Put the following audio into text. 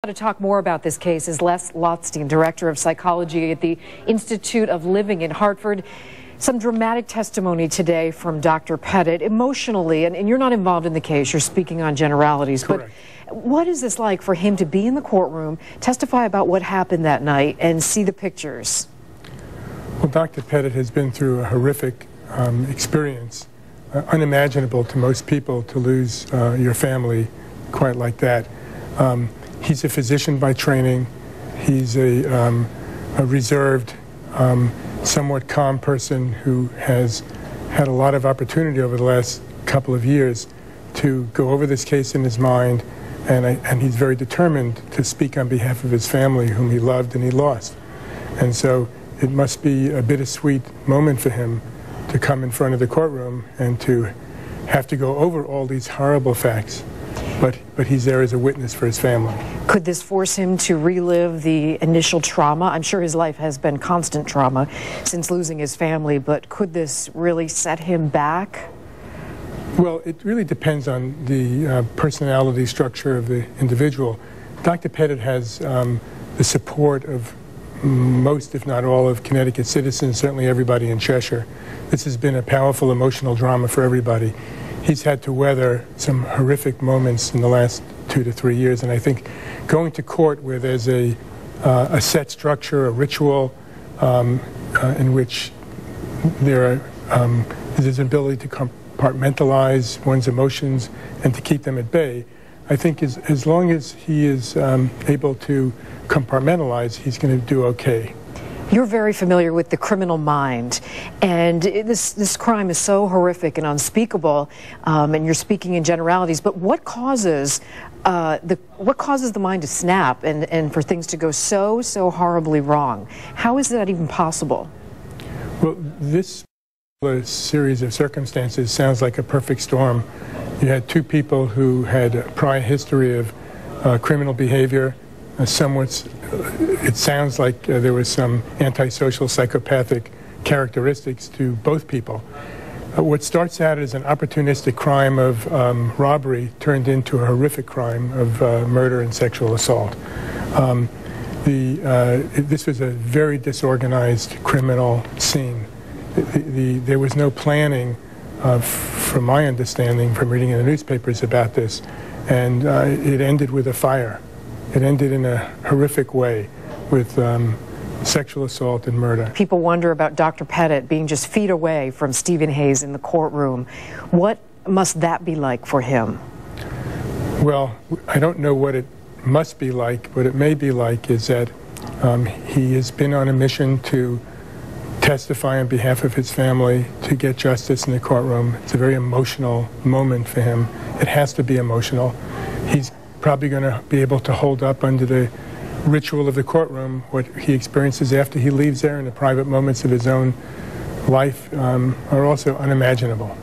To talk more about this case is Lothstein, Director of Psychology at the Institute of Living in Hartford. Some dramatic testimony today from Dr. Petit. Emotionally, and you're not involved in the case, you're speaking on generalities. Correct. But what is this like for him to be in the courtroom, testify about what happened that night, and see the pictures? Well, Dr. Petit has been through a horrific experience, unimaginable to most people to lose your family quite like that. He's a physician by training. He's a reserved, somewhat calm person who has had a lot of opportunity over the last couple of years to go over this case in his mind, and he's very determined to speak on behalf of his family, whom he loved and he lost. And so it must be a bittersweet moment for him to come in front of the courtroom and to have to go over all these horrible facts. But he's there as a witness for his family. Could this force him to relive the initial trauma? I'm sure his life has been constant trauma since losing his family, but could this really set him back? Well, it really depends on the personality structure of the individual. Dr. Petit has the support of most, if not all, of Connecticut citizens, certainly everybody in Cheshire. This has been a powerful emotional drama for everybody. He's had to weather some horrific moments in the last 2 to 3 years, and I think going to court where there's a set structure, a ritual in which there's an ability to compartmentalize one's emotions and to keep them at bay, I think as long as he is able to compartmentalize, he's going to do okay. You're very familiar with the criminal mind, and this crime is so horrific and unspeakable, and you're speaking in generalities, but what causes the mind to snap and for things to go so horribly wrong? How is that even possible? Well, this series of circumstances sounds like a perfect storm. You had two people who had a prior history of criminal behavior. It sounds like there was some antisocial psychopathic characteristics to both people. What starts out as an opportunistic crime of robbery turned into a horrific crime of murder and sexual assault. This was a very disorganized criminal scene. There was no planning, from my understanding, from reading in the newspapers about this, and it ended with a fire. It ended in a horrific way with sexual assault and murder. People wonder about Dr. Petit being just feet away from Stephen Hayes in the courtroom. What must that be like for him? Well, I don't know what it must be like. What it may be like is that he has been on a mission to testify on behalf of his family, to get justice in the courtroom. It's a very emotional moment for him. It has to be emotional. He's probably going to be able to hold up under the ritual of the courtroom. What he experiences after he leaves there in the private moments of his own life are also unimaginable.